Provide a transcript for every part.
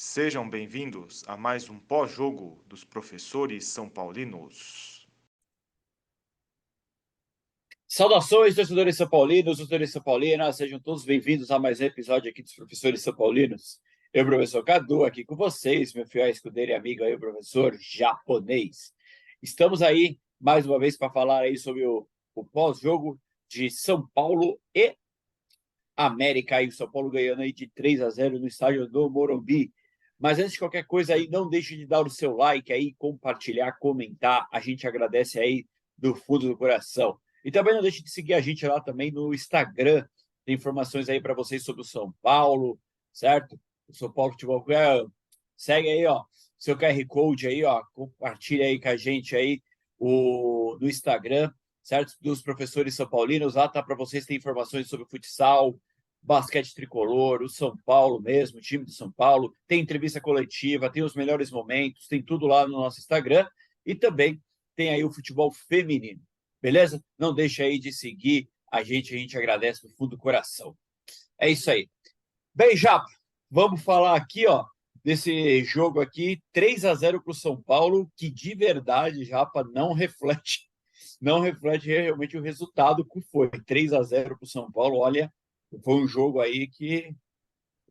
Sejam bem-vindos a mais um pós-jogo dos professores são paulinos. Saudações, torcedores são paulinos, torcedores são paulinas, sejam todos bem-vindos a mais um episódio aqui dos professores são paulinos. Eu, professor Cadu, aqui com vocês, meu fiel escudeiro e amigo aí, o professor japonês. Estamos aí, mais uma vez, para falar aí sobre o pós-jogo de São Paulo e América, aí o São Paulo ganhando aí de 3-0 no estádio do Morumbi. Mas antes de qualquer coisa aí, não deixe de dar o seu like aí, compartilhar, comentar, a gente agradece aí do fundo do coração. E também não deixe de seguir a gente lá também no Instagram, tem informações aí para vocês sobre o São Paulo, certo? O São Paulo Futebol Clube, segue aí, ó, seu QR Code aí, ó, compartilha aí com a gente aí no Instagram, certo? Dos professores são paulinos, lá tá para vocês, tem informações sobre futsal, basquete tricolor, o São Paulo mesmo, o time do São Paulo, tem entrevista coletiva, tem os melhores momentos, tem tudo lá no nosso Instagram e também tem aí o futebol feminino, beleza? Não deixa aí de seguir a gente agradece do fundo do coração. É isso aí. Bem, Japa, vamos falar aqui, ó, desse jogo aqui, 3-0 para o São Paulo, que de verdade, Japa, não reflete realmente o resultado que foi 3-0 para o São Paulo. Olha, foi um jogo aí que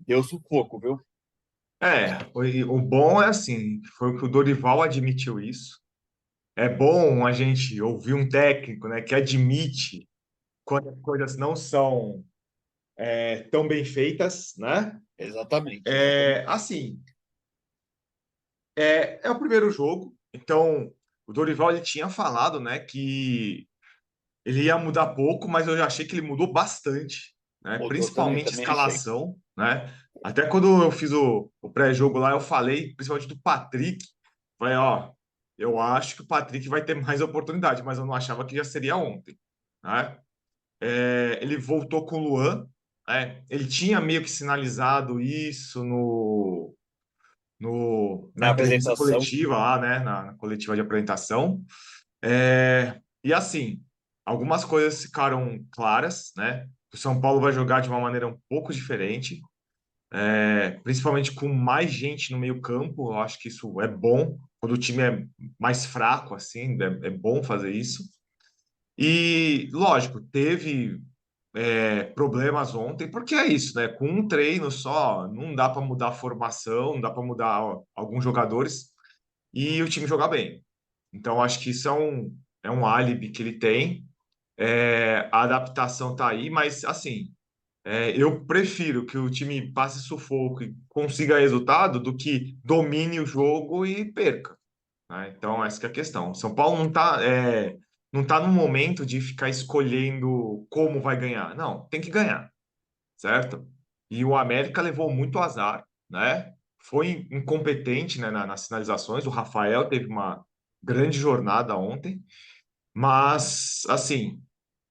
deu sufoco, viu? O bom é assim, foi o que o Dorival admitiu isso. É bom a gente ouvir um técnico, né, que admite quando as coisas não são tão bem feitas, né? Exatamente, É, exatamente. assim, é o primeiro jogo, então o Dorival ele tinha falado, né, que ele ia mudar pouco, mas eu já achei que ele mudou bastante, né? Mudou também, Principalmente também achei. escalação, né? Até quando eu fiz o pré-jogo lá, eu falei, principalmente do Patrick, falei, ó, eu acho que o Patrick vai ter mais oportunidade, mas eu não achava que já seria ontem, né? Ele voltou com o Luan, né? Ele tinha meio que sinalizado isso na Na entrevista apresentação, coletiva lá, né? Na coletiva de apresentação. E assim, algumas coisas ficaram claras, né? O São Paulo vai jogar de uma maneira um pouco diferente, principalmente com mais gente no meio-campo. Eu acho que isso é bom. Quando o time é mais fraco, assim, é bom fazer isso. E, lógico, teve problemas ontem, porque é isso, né? Com um treino só, não dá para mudar a formação, não dá para mudar alguns jogadores e o time jogar bem. Então, acho que isso é um álibi que ele tem. A adaptação tá aí, mas assim, eu prefiro que o time passe sufoco e consiga resultado do que domine o jogo e perca, né? Então, essa que é a questão. São Paulo não tá no momento de ficar escolhendo como vai ganhar. Não, tem que ganhar, certo? E o América levou muito azar, né? Foi incompetente, né, nas finalizações. O Rafael teve uma grande jornada ontem, mas assim,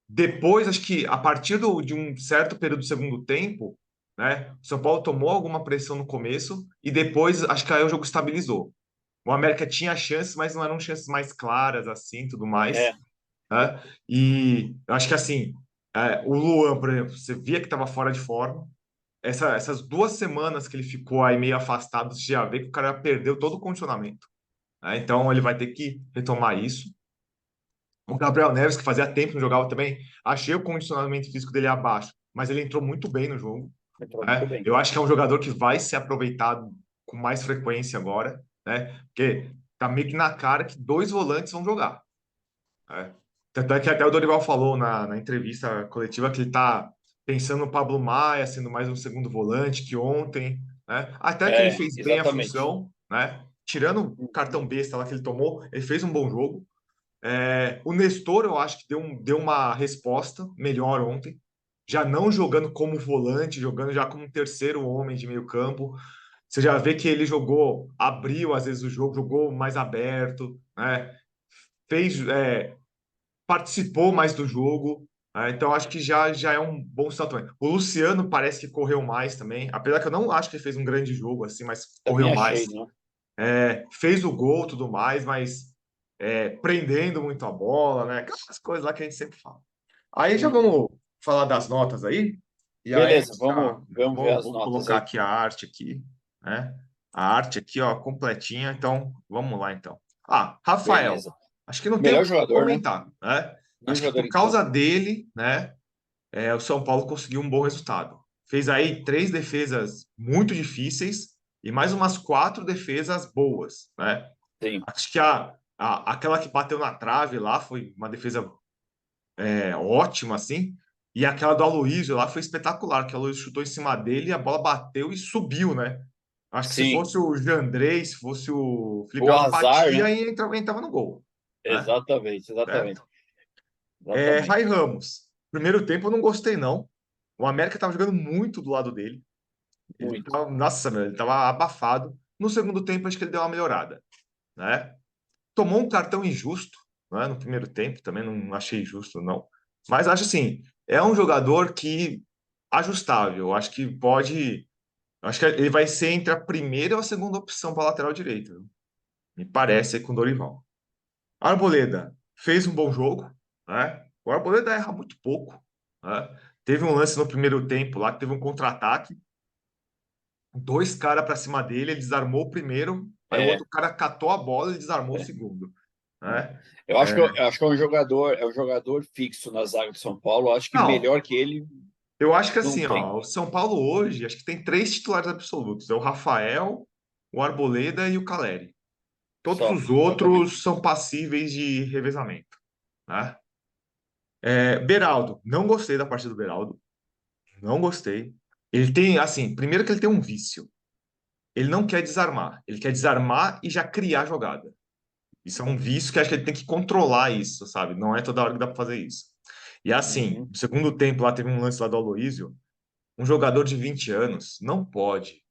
depois, acho que a partir de um certo período do segundo tempo, né, o São Paulo tomou alguma pressão no começo e depois acho que aí o jogo estabilizou. O América tinha chances, mas não eram chances mais claras assim, tudo mais, é, né? E eu acho que assim, o Luan, por exemplo, você via que estava fora de forma. Essas 2 semanas que ele ficou aí meio afastado, você já vê que o cara perdeu todo o condicionamento, né? Então ele vai ter que retomar isso. O Gabriel Neves, que fazia tempo que não jogava também, achei o condicionamento físico dele abaixo, mas ele entrou muito bem no jogo, entrou muito né? bem. Eu acho que é um jogador que vai ser aproveitado com mais frequência agora, né? Porque tá meio que na cara que dois volantes vão jogar, né? Tanto é que até o Dorival falou na entrevista coletiva que ele tá pensando no Pablo Maia sendo mais um segundo volante que ontem, né? Até que ele É, fez bem a exatamente. função, né? Tirando o Uhum. cartão besta lá que ele tomou, ele fez um bom jogo. O Nestor, eu acho que deu uma resposta melhor ontem, já não jogando como volante, jogando já como um terceiro homem de meio campo. Você já vê que ele jogou, abriu às vezes o jogo, jogou mais aberto, né? Fez, participou mais do jogo, né? Então acho que já é um bom salto também. O Luciano parece que correu mais também, apesar que eu não acho que ele fez um grande jogo assim, mas Também correu achei, mais. não? Fez o gol e tudo mais, mas prendendo muito a bola, né? Aquelas coisas lá que a gente sempre fala. Aí já Uhum. vamos falar das notas aí, e aí a Beleza, gente vamos ver vou, as vou notas colocar aí. aqui a arte aqui, né? a arte aqui, ó, completinha. Então, vamos lá, então. Ah, Rafael. Beleza. Acho que não tem o Melhor que jogador, né? comentar, né? Melhor Acho que jogador por em campo. causa dele, né, o São Paulo conseguiu um bom resultado. Fez aí 3 defesas muito difíceis e mais umas 4 defesas boas, né? Sim, Acho que aquela que bateu na trave lá foi uma defesa ótima, assim. E aquela do Aloysio lá foi espetacular, que o Aloysio chutou em cima dele e a bola bateu e subiu, né? Acho que se sim. fosse o Jandrei, se fosse o Felipe O Alves, azar, né? batia e entrava no gol, né? Exatamente, exatamente. Certo? Rai Exatamente. Ramos. Primeiro tempo eu não gostei, não. O América tava jogando muito do lado dele. Ele Muito. tava, nossa, meu, ele tava abafado. No segundo tempo, acho que ele deu uma melhorada, né? Tomou um cartão injusto, né? No primeiro tempo, também não achei justo, não. Mas acho assim, é um jogador que ajustável. Acho que pode. Acho que ele vai ser entre a primeira e a segunda opção para lateral direito. Viu? Me parece aí com o Dorival. Arboleda fez um bom jogo, né? O Arboleda erra muito pouco, né? Teve um lance no primeiro tempo lá que teve um contra-ataque, 2 caras para cima dele, ele desarmou o primeiro, aí o É, outro cara catou a bola e desarmou o é, segundo, é. né? Eu acho que é um jogador fixo na zaga de São Paulo. Eu acho que Não, melhor que ele eu acho que não assim, tem. ó, o São Paulo hoje, acho que tem 3 titulares absolutos, é o Rafael, o Arboleda e o Caleri. Todos Só, os exatamente. outros são passíveis de revezamento, né? Beraldo, não gostei da partida do Beraldo. Não gostei. Ele tem, assim, primeiro que ele tem um vício. Ele não quer desarmar. Ele quer desarmar e já criar jogada. Isso é um vício que acho que ele tem que controlar isso, sabe? Não é toda hora que dá para fazer isso. E assim, Uhum. no segundo tempo lá teve um lance lá do Aloísio. Um jogador de 20 anos não pode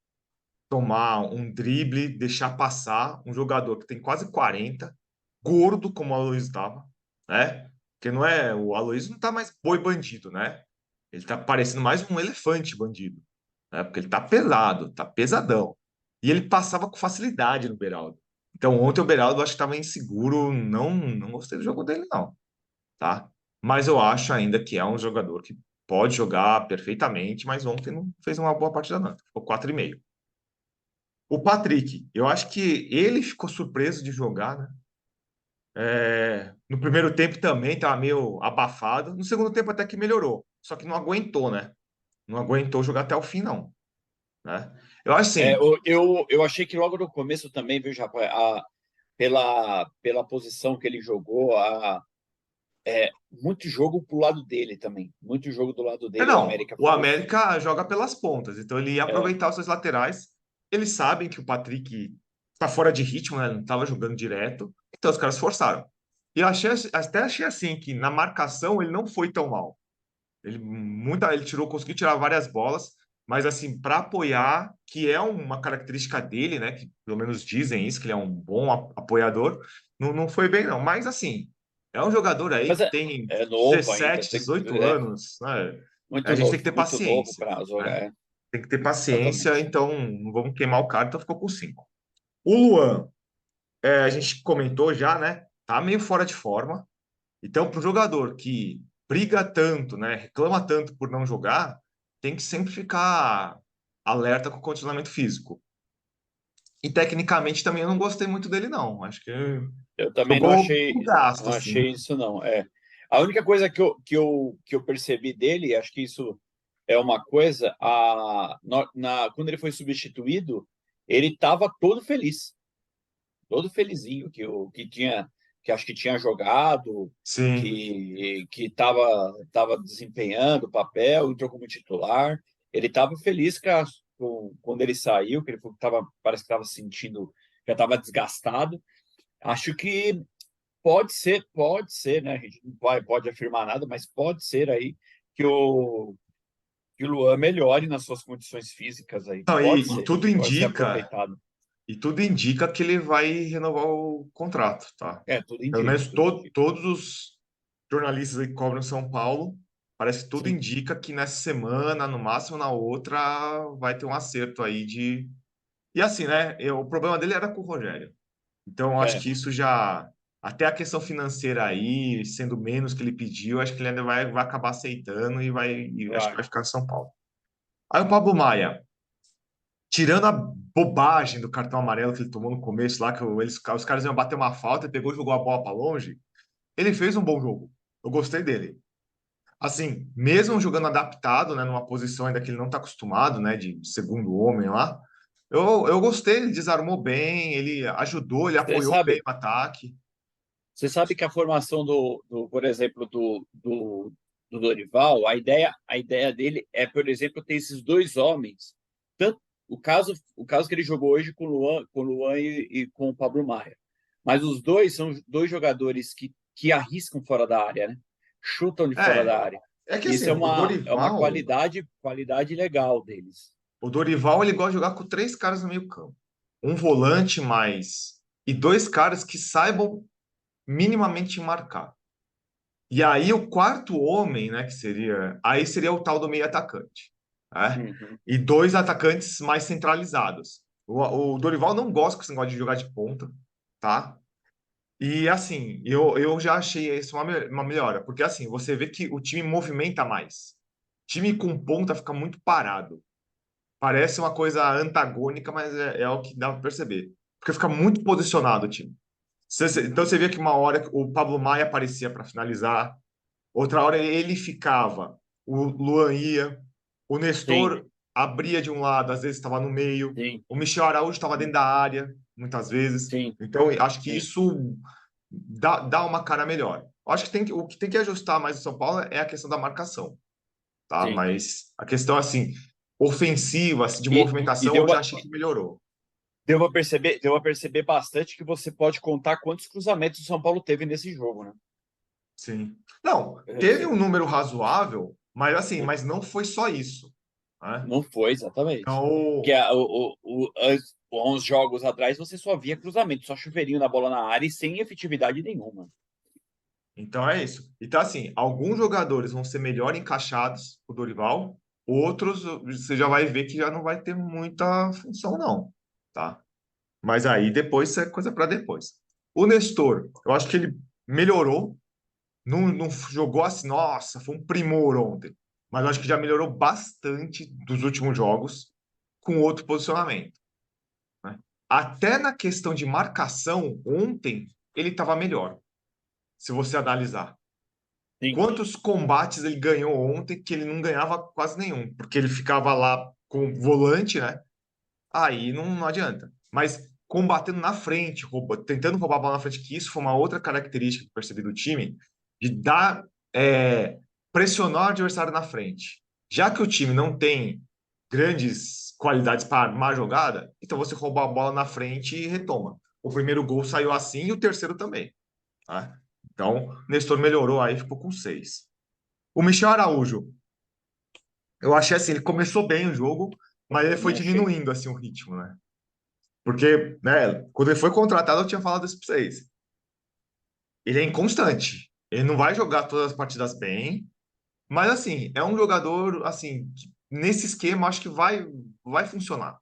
tomar um drible, deixar passar um jogador que tem quase 40, gordo como o Aloysio estava, né? Porque não é, o Aloysio não tá mais boi bandido, né? Ele tá parecendo mais um elefante bandido, né? Porque ele tá pesado, tá pesadão. E ele passava com facilidade no Beraldo. Então ontem o Beraldo eu acho que estava inseguro, não gostei do jogo dele não, tá? Mas eu acho ainda que é um jogador que pode jogar perfeitamente, mas ontem não fez uma boa partida não, ficou 4,5. O Patrick, eu acho que ele ficou surpreso de jogar, né? No primeiro tempo também estava meio abafado. No segundo tempo até que melhorou. Só que não aguentou, né? Não aguentou jogar até o fim, não. Né? Eu acho É, assim, eu achei que logo no começo também, viu, rapaz, pela posição que ele jogou, muito jogo pro lado dele também. Muito jogo do lado dele, o não, América o fez. América joga pelas pontas, então ele ia É, aproveitar os seus laterais. Eles sabem que o Patrick está fora de ritmo, né? Não estava jogando direto, então os caras forçaram. E eu até achei assim que na marcação ele não foi tão mal. Ele conseguiu tirar várias bolas, mas assim, para apoiar, que é uma característica dele, né? Que pelo menos dizem isso, que ele é um bom apoiador, não foi bem, não. Mas assim, é um jogador aí mas que tem é novo ainda, 17, 18 é anos, né? A gente tem que ter muito novo paciência, para jogar. né? É, Tem que ter paciência, exatamente. então não vamos queimar o cara, então ficou por 5. O Luan, a gente comentou já, né? Tá meio fora de forma. Então, para o jogador que briga tanto, né, reclama tanto por não jogar, tem que sempre ficar alerta com o condicionamento físico. E tecnicamente também eu não gostei muito dele, não. Acho que Eu também jogou muito gasto, não assim. achei isso não. É. A única coisa que eu percebi dele, acho que isso é uma coisa, quando ele foi substituído, ele estava todo felizinho que acho que tinha jogado, Sim. que estava desempenhando o papel, entrou como titular. Ele estava feliz quando ele saiu, que ele parece que estava sentindo, já estava desgastado. Acho que pode ser, né? A gente não pode afirmar nada, mas pode ser aí que que o Luan melhore nas suas condições físicas aí. Não, Pode e ser, tudo pode ser indica, aproveitado. que ele vai renovar o contrato, tá? É, tudo Pelo indica, menos tudo indica. todos os jornalistas aí que cobram São Paulo, parece que tudo Sim, indica que nessa semana, no máximo na outra, vai ter um acerto aí de. E assim, né? O problema dele era com o Rogério. Então, eu acho é, que isso já. Até a questão financeira aí, sendo menos que ele pediu, acho que ele ainda vai acabar aceitando e acho que vai. vai ficar em São Paulo. Aí o Pablo Maia. tirando a bobagem do cartão amarelo que ele tomou no começo lá, que os caras iam bater uma falta, ele pegou e jogou a bola para longe, ele fez um bom jogo. Eu gostei dele. Assim, mesmo jogando adaptado, né, numa posição ainda que ele não está acostumado, né, de segundo homem lá, eu gostei, ele desarmou bem, ele ajudou, ele Você apoiou bem sabe, o ataque. você sabe que a formação por exemplo, do Dorival, a ideia dele é, por exemplo, ter esses dois homens, tanto o caso que ele jogou hoje com o Luan e com o Pablo Maia. Mas os dois são dois jogadores que arriscam fora da área, né? Chutam de fora É, da área. é que E isso assim, é uma qualidade legal deles. O Dorival, ele gosta de jogar com três caras no meio-campo. Um volante mais e dois caras que saibam minimamente marcar. E aí o quarto homem, né, que seria, aí seria o tal do meio atacante, né? Uhum. E dois atacantes mais centralizados. O Dorival não gosta com esse negócio de jogar de ponta, tá? E assim, eu já achei isso uma melhora, porque assim, você vê que o time movimenta mais. Time com ponta fica muito parado. Parece uma coisa antagônica, mas é o que dá para perceber. Porque fica muito posicionado o time. Então você vê que uma hora o Pablo Maia aparecia para finalizar, outra hora ele ficava, o Luan ia, o Sim, Nestor abria de um lado, às vezes estava no meio, sim, o Michel Araújo estava dentro da área, muitas vezes. sim, Então eu acho que sim. isso dá uma cara melhor. Eu acho que o que tem que ajustar mais o São Paulo é a questão da marcação, tá? Sim. Mas a questão assim, ofensiva, assim, de E movimentação, eu já achei que melhorou. deu a perceber bastante que você pode contar quantos cruzamentos o São Paulo teve nesse jogo, né? Sim. Não, teve É, um número razoável, mas assim, mas não foi só isso, né? não foi exatamente. Porque Então, há uns jogos atrás você só via cruzamento, só chuveirinho na bola na área e sem efetividade nenhuma. então é isso. Então, assim, alguns jogadores vão ser melhor encaixados com o Dorival, outros você já vai ver que já não vai ter muita função, não, tá? Mas aí depois isso é coisa para depois. O Nestor, eu acho que ele melhorou, não jogou assim, nossa, foi um primor ontem, mas eu acho que já melhorou bastante dos últimos jogos com outro posicionamento, né? Até na questão de marcação, ontem ele estava melhor, se você analisar. Sim, Quantos combates ele ganhou ontem que ele não ganhava quase nenhum, porque ele ficava lá com o volante, né? Aí não adianta. Mas combatendo na frente, tentando roubar a bola na frente, que isso foi uma outra característica que eu percebi do time, de dar, pressionar o adversário na frente. Já que o time não tem grandes qualidades para armar a jogada, então você rouba a bola na frente e retoma. O primeiro gol saiu assim e o terceiro também, tá? Então, o Nestor melhorou aí, ficou com seis. O Michel Araújo, eu achei assim, ele começou bem o jogo, mas ele foi também achei. diminuindo assim o ritmo, né? Porque, né, quando ele foi contratado, eu tinha falado isso para vocês. Ele é inconstante. Ele não vai jogar todas as partidas bem, mas assim, é um jogador assim, que nesse esquema acho que vai funcionar.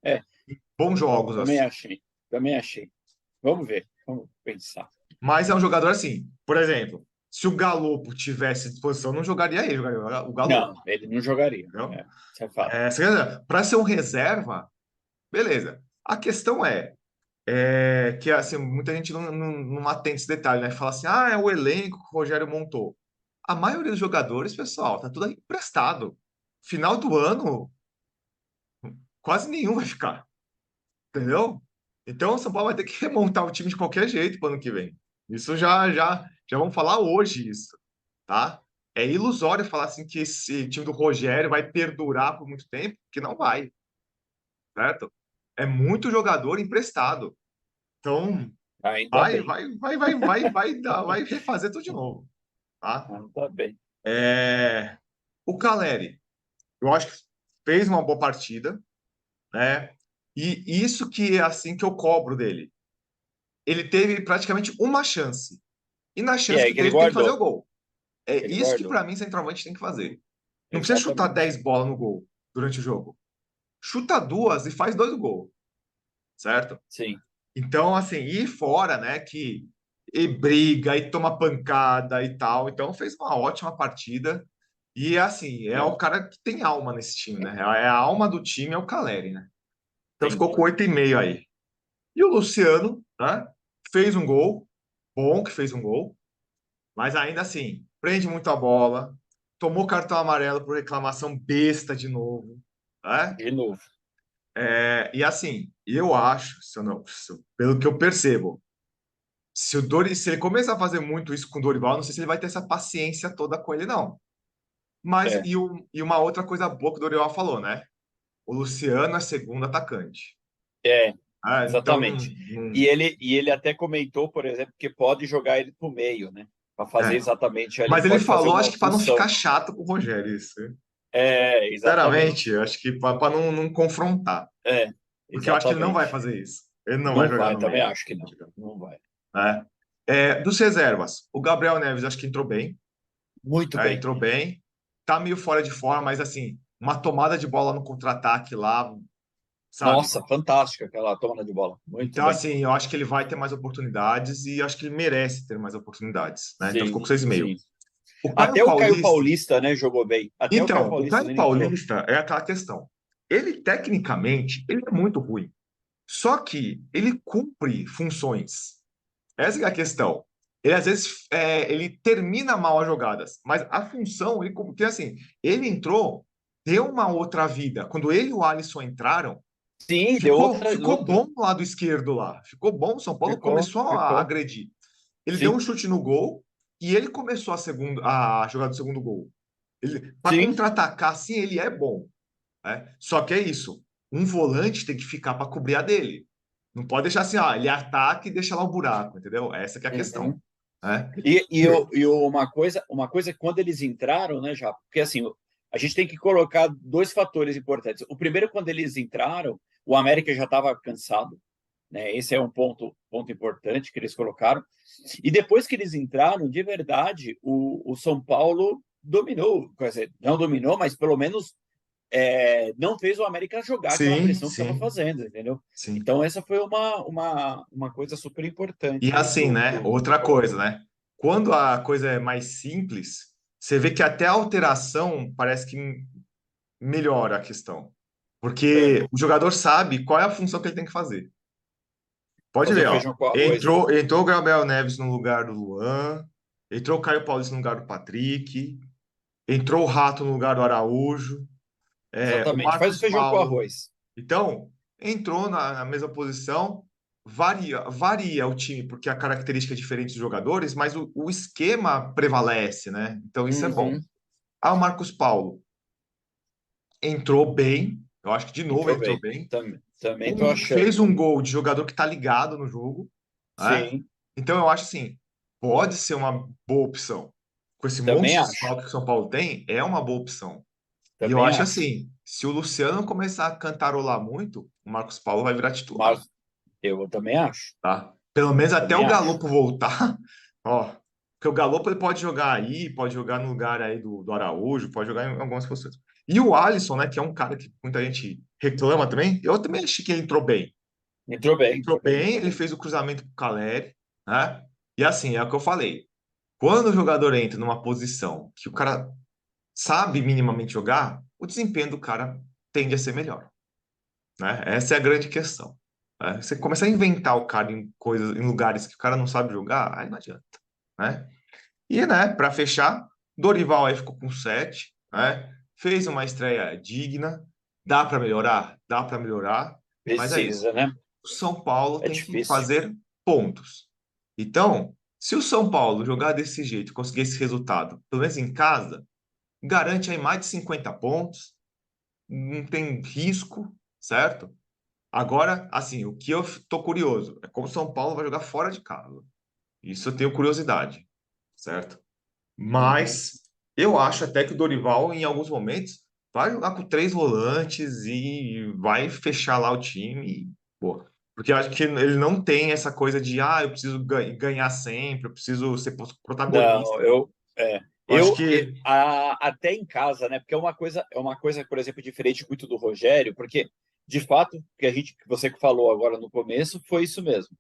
É, Bons jogos também assim. achei. Também achei. Vamos ver, vamos pensar. Mas é um jogador assim, por exemplo, se o Galopo tivesse disposição, não jogaria ele, jogaria o Não, Galopo, ele não jogaria. entendeu? É, isso é fato. Para ser um reserva, beleza. A questão que assim, muita gente não atenta esse detalhe, né? Fala assim, é o elenco que o Rogério montou. A maioria dos jogadores, pessoal, tá tudo aí emprestado. Final do ano, quase nenhum vai ficar, entendeu? Então o São Paulo vai ter que remontar o time de qualquer jeito para o ano que vem. Isso já vamos falar hoje isso, tá? É ilusório falar assim que esse time do Rogério vai perdurar por muito tempo, que não vai, certo? É muito jogador emprestado. Então, Ainda vai, bem. vai, vai, vai, vai, vai refazer tudo de novo, tá? Ainda bem. O Caleri, eu acho que fez uma boa partida, né? E isso que é assim que eu cobro dele. Ele teve praticamente uma chance. E na E chance aí que que ele teve, tem que fazer o guardou. gol. É Ele isso que, guardou. para mim, centroavante tem que fazer. Não precisa chutar Exatamente. 10 bolas no gol durante o jogo. Chuta duas e faz dois gols, certo? Sim. Então, assim, e fora, né, que e briga e toma pancada e tal. Então, fez uma ótima partida. E assim, é o É, cara que tem alma nesse time, né? É a alma do time, é o Caleri, né? Então ficou entendi. com 8,5 aí. E o Luciano, né? Fez um gol, bom que fez um gol, mas ainda assim, prende muito a bola, tomou cartão amarelo por reclamação besta de novo, né? De novo. E assim, eu acho, pelo que eu percebo, se ele começar a fazer muito isso com o Dorival, não sei se ele vai ter essa paciência toda com ele, não. Mas É, e uma outra coisa boa que o Dorival falou, né? O Luciano é segundo atacante. é, Então, exatamente. E ele até comentou, por exemplo, que pode jogar ele para o meio, né? Para fazer é. exatamente ali, Mas ele pode fazer falou, acho uma que para não ficar função. chato com o Rogério, isso. Sinceramente, Exatamente. eu acho que para não confrontar. É, Porque eu acho que ele não vai exatamente. fazer isso. Ele não vai Não jogar vai, no também meio. acho que não. Não vai. Né? Dos reservas, o Gabriel Neves acho que entrou bem. Muito bem. Entrou bem. Tá meio fora de forma, mas assim, uma tomada de bola no contra-ataque lá, sabe? Nossa, fantástica aquela toma de bola. Muito Então, bem. assim, eu acho que ele vai ter mais oportunidades e acho que ele merece ter mais oportunidades, né? Então ficou com Sim, 6,5. sim. O Caio Até o Caio Paulista, Paulista, né, jogou bem. Até o Caio então, o Paulista Caio ele entrou. Paulista é aquela questão. Ele, tecnicamente, ele é muito ruim. Só que ele cumpre funções. Essa é a questão. Ele, às vezes, ele termina mal as jogadas, mas a função, porque assim, ele entrou, deu uma outra vida. Quando ele e o Alisson entraram, Sim, deu ficou, outra, ficou outra. bom do lado esquerdo lá. Ficou bom, o São Paulo Ficou, começou a ficou. agredir. Ele deu um Sim, chute no gol e ele começou a jogar do segundo gol. Para sim. contra-atacar, sim, ele é bom. Né? Só que é isso. Um volante tem que ficar para cobrir a dele. Não pode deixar assim, ele ataca e deixa lá o buraco, entendeu? Essa que é a questão. Uhum. Né? Uma coisa, quando eles entraram, né, já, porque assim, a gente tem que colocar dois fatores importantes. O primeiro, quando eles entraram, o América já estava cansado, né? Esse é um ponto importante que eles colocaram. E depois que eles entraram, de verdade, o São Paulo dominou, quer dizer, não dominou, mas pelo menos não fez o América jogar aquela Sim, pressão que estava sim, fazendo, entendeu? sim. Então, essa foi uma coisa super E importante assim, né? do Outra Paulo. coisa, né? Quando a coisa é mais simples, você vê que até a alteração parece que melhora a questão. É, Porque o jogador sabe qual é a função que ele tem que fazer. Pode fazer ver, o ó. feijão com arroz, né? Entrou o Gabriel Neves no lugar do Luan, entrou o Caio Paulista no lugar do Patrick, entrou o Rato no lugar do Araújo, o Exatamente. Faz o Marcos feijão com Paulo. arroz. Então, entrou na mesma posição, varia o time, porque a característica é diferente dos jogadores, mas o esquema prevalece, né? Então, isso é bom. Uhum. O Marcos Paulo entrou bem, eu acho que de novo Entrou entrou bem. bem. Também tô Fez achando. um gol de jogador que está ligado no jogo, né? Sim, Então eu acho assim, pode ser uma boa opção. Com esse monte também de acho. desfalque que o São Paulo tem, é uma boa opção. E eu Também acho acho. assim, se o Luciano começar a cantarolar muito, o Marcos Paulo vai virar titular, Mas eu também acho. tá? Pelo menos até Também o acho. Galopo voltar, ó. Porque o Galopo ele pode jogar aí, pode jogar no lugar aí do Araújo, pode jogar em algumas posições. E o Alisson, né, que é um cara que muita gente reclama também, eu também achei que ele entrou bem. Entrou bem, Entrou entrou bem, bem, entrou ele bem. fez o cruzamento pro Caleri, né? E assim, é o que eu falei. Quando o jogador entra numa posição que o cara sabe minimamente jogar, o desempenho do cara tende a ser melhor, né? Essa é a grande questão. Né? Você começa a inventar o cara em coisas, em lugares que o cara não sabe jogar, aí não adianta, né? E, né, para fechar, Dorival aí ficou com 7, né? Fez uma estreia digna, dá para melhorar, dá para melhorar, mas é isso. Precisa, né? O São Paulo É tem que difícil. fazer pontos. Então, se o São Paulo jogar desse jeito, conseguir esse resultado, pelo menos em casa, garante aí mais de 50 pontos, não tem risco, certo? Agora, assim, o que eu tô curioso é como o São Paulo vai jogar fora de casa. Isso eu tenho curiosidade, certo? Uhum. Mas eu acho até que o Dorival, em alguns momentos, vai jogar com três volantes e vai fechar lá o time. Pô, porque eu acho que ele não tem essa coisa de, eu preciso ganhar sempre, eu preciso ser Não, protagonista. Eu acho eu que. até em casa, né? Porque é uma coisa, por exemplo, diferente muito do Rogério, porque de fato que você que falou agora no começo foi isso mesmo.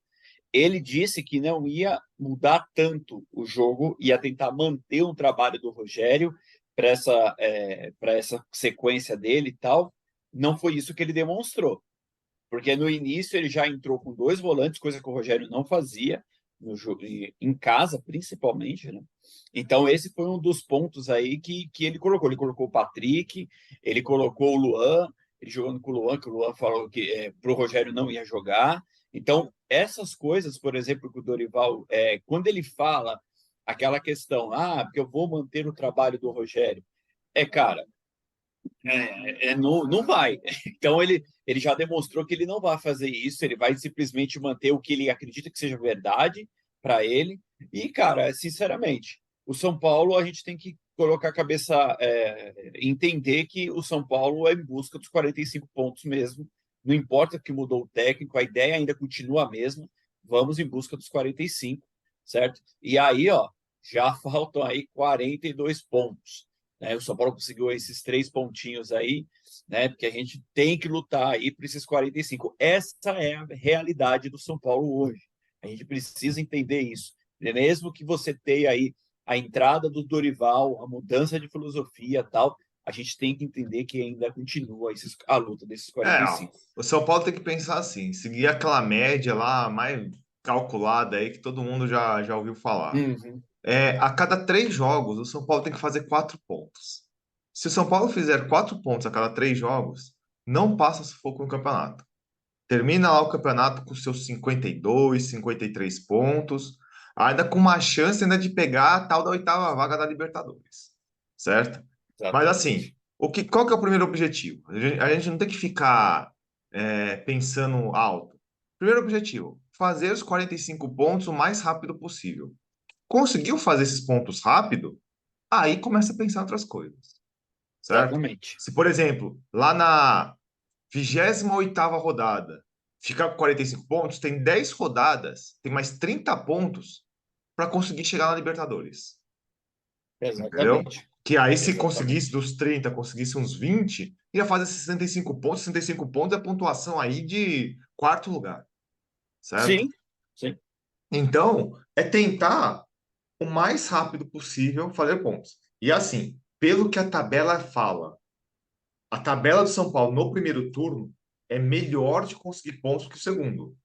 Ele disse que não ia mudar tanto o jogo, ia tentar manter um trabalho do Rogério, para essa sequência dele e tal, não foi isso que ele demonstrou. Porque no início ele já entrou com dois volantes, coisa que o Rogério não fazia, em casa, principalmente, né? Então, esse foi um dos pontos aí que ele colocou. Ele colocou o Patrick, ele colocou o Luan, ele jogando com o Luan, que o Luan falou que para o Rogério não ia jogar. Então, essas coisas, por exemplo, que o Dorival, quando ele fala aquela questão, porque eu vou manter o trabalho do Rogério, cara, não vai. Então ele já demonstrou que ele não vai fazer isso, ele vai simplesmente manter o que ele acredita que seja verdade para ele. E, cara, sinceramente, o São Paulo a gente tem que colocar a cabeça, entender que o São Paulo é em busca dos 45 pontos mesmo. Não importa que mudou o técnico, a ideia ainda continua a mesma. Vamos em busca dos 45, certo? E aí, ó, já faltam aí 42 pontos, né? O São Paulo conseguiu esses 3 pontinhos aí, né? Porque a gente tem que lutar aí por esses 45. Essa é a realidade do São Paulo hoje. A gente precisa entender isso. Mesmo que você tenha aí a entrada do Dorival, a mudança de filosofia e tal, a gente tem que entender que ainda continua a luta desses Ó, 45. o São Paulo tem que pensar assim, seguir aquela média lá mais calculada aí que todo mundo já ouviu falar. Uhum. A cada 3 jogos, o São Paulo tem que fazer 4 pontos. Se o São Paulo fizer 4 pontos a cada 3 jogos, não passa sufoco no campeonato. Termina lá o campeonato com seus 52, 53 pontos, ainda com uma chance ainda de pegar a tal da 8ª vaga da Libertadores, certo? Mas assim, Exatamente. qual que é o primeiro objetivo? A gente não tem que ficar pensando alto. Primeiro objetivo, fazer os 45 pontos o mais rápido possível. Conseguiu fazer esses pontos rápido, aí começa a pensar em outras coisas, certo? Exatamente. Se, por exemplo, lá na 28ª rodada, ficar com 45 pontos, tem 10 rodadas, tem mais 30 pontos para conseguir chegar na Libertadores, entendeu? Exatamente. Que aí, se conseguisse Exatamente. dos 30, conseguisse uns 20, ia fazer 65 pontos. 65 pontos é pontuação aí de quarto lugar, certo? Sim, sim. Então, é tentar o mais rápido possível fazer pontos. E assim, pelo que a tabela fala, a tabela do São Paulo no primeiro turno é melhor de conseguir pontos que o segundo.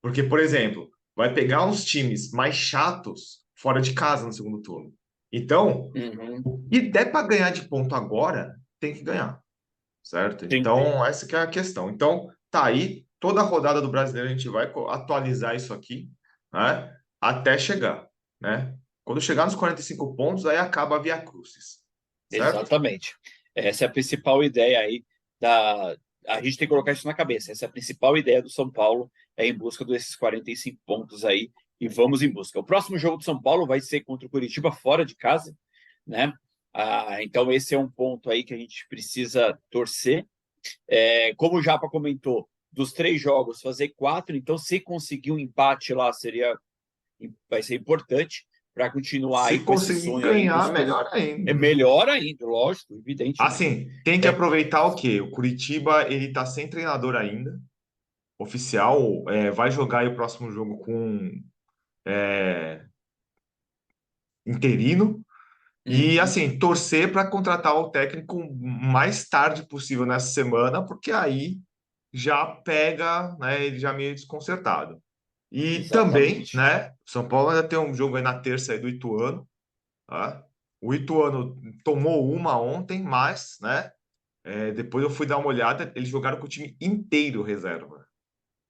Porque, por exemplo, vai pegar uns times mais chatos fora de casa no segundo turno. Então, Uhum. o que der para ganhar de ponto agora, tem que ganhar, certo? Sim. Então, essa que é a questão. Então, tá aí, toda a rodada do Brasileiro a gente vai atualizar isso aqui, né? Até chegar, né? Quando chegar nos 45 pontos, aí acaba a Via Crucis, certo? Exatamente. Essa é a principal ideia aí da. A gente tem que colocar isso na cabeça. Essa é a principal ideia do São Paulo, é em busca desses 45 pontos aí, e vamos em busca. O próximo jogo do São Paulo vai ser contra o Curitiba fora de casa, né? Então esse é um ponto aí que a gente precisa torcer. Como o Japa comentou, dos 3 jogos, fazer 4, então se conseguir um empate lá vai ser importante para continuar Se aí com esse conseguir sonho aí em ganhar, busca. melhor É ainda. melhor ainda, lógico, evidentemente. Assim, tem que É, aproveitar o quê? O Curitiba, ele tá sem treinador ainda, oficial, vai jogar aí o próximo jogo com é, interino. E, uhum, assim, torcer para contratar o técnico o mais tarde possível nessa semana, porque aí já pega, né, ele já meio desconcertado. E também, exatamente. né, São Paulo ainda tem um jogo aí na terça aí do Ituano, tá? O Ituano tomou uma ontem, mas, né, depois eu fui dar uma olhada, eles jogaram com o time inteiro reserva.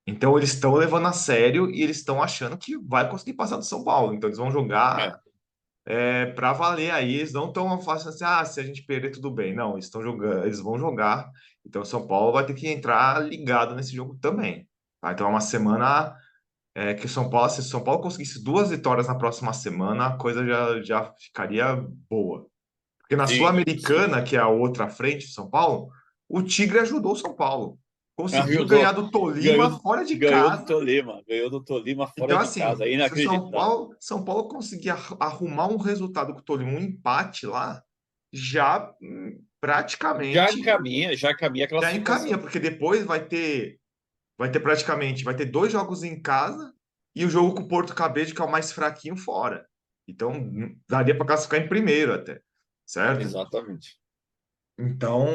Então eles estão levando a sério e eles estão achando que vai conseguir passar do São Paulo. Então eles vão É, jogar para valer aí. Eles não estão fácil assim, se a gente perder, tudo bem. Não, eles estão jogando, eles vão jogar. Então o São Paulo vai ter que entrar ligado nesse jogo também. Tá? Então é uma semana que o São Paulo, se o São Paulo conseguisse 2 vitórias na próxima semana, a coisa já ficaria boa. Porque na sim, sim. Sul-Americana, que é a outra frente de São Paulo, o Tigre ajudou o São Paulo. Conseguiu ganhar Ajudou. do Tolima fora de casa. Ganhou do Tolima fora Então, de casa. assim, se o Inacreditável. São Paulo conseguir arrumar um resultado com o Tolima, um empate lá, já praticamente Já caminha a já encaminha, classificação. porque depois vai ter 2 jogos em casa e o jogo com o Porto Cabede, que é o mais fraquinho, fora. Então, daria para classificar em primeiro até, certo? Exatamente. Então,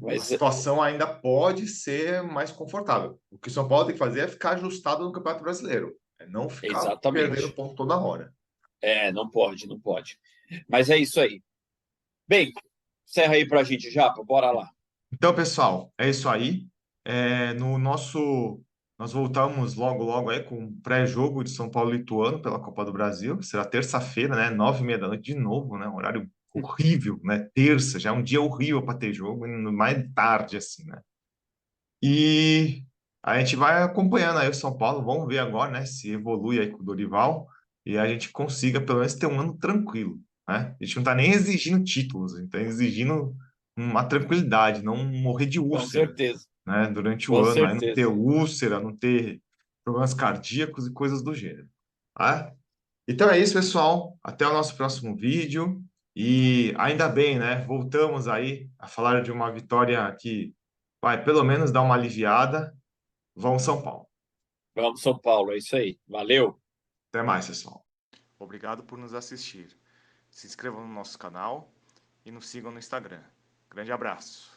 a Mas situação ainda pode ser mais confortável. O que o São Paulo tem que fazer é ficar ajustado no Campeonato Brasileiro, é não ficar perdendo exatamente. ponto toda hora. Não pode, não pode. Mas é isso aí. Bem, encerra aí pra gente, Japa, bora lá. Então, pessoal, é isso aí. Nós voltamos logo, logo aí com o pré-jogo de São Paulo e Ituano pela Copa do Brasil. Será terça-feira, né? 9h30 da noite, de novo, né? Um horário horrível, né? Terça, já é um dia horrível para ter jogo, e mais tarde, assim, né? E a gente vai acompanhando aí o São Paulo. Vamos ver agora, né? Se evolui aí com o Dorival e a gente consiga pelo menos ter um ano tranquilo, né? A gente não está nem exigindo títulos, a gente está exigindo uma tranquilidade, não morrer de Com úlcera, certeza, né? Durante o com ano, aí não ter certeza. úlcera, não ter problemas cardíacos e coisas do gênero, tá? Então é isso, pessoal. Até o nosso próximo vídeo. E ainda bem, né? Voltamos aí a falar de uma vitória que vai pelo menos dar uma aliviada. Vamos São Paulo. Vamos, São Paulo, é isso aí. Valeu. Até mais, pessoal. Obrigado por nos assistir. Se inscrevam no nosso canal e nos sigam no Instagram. Grande abraço.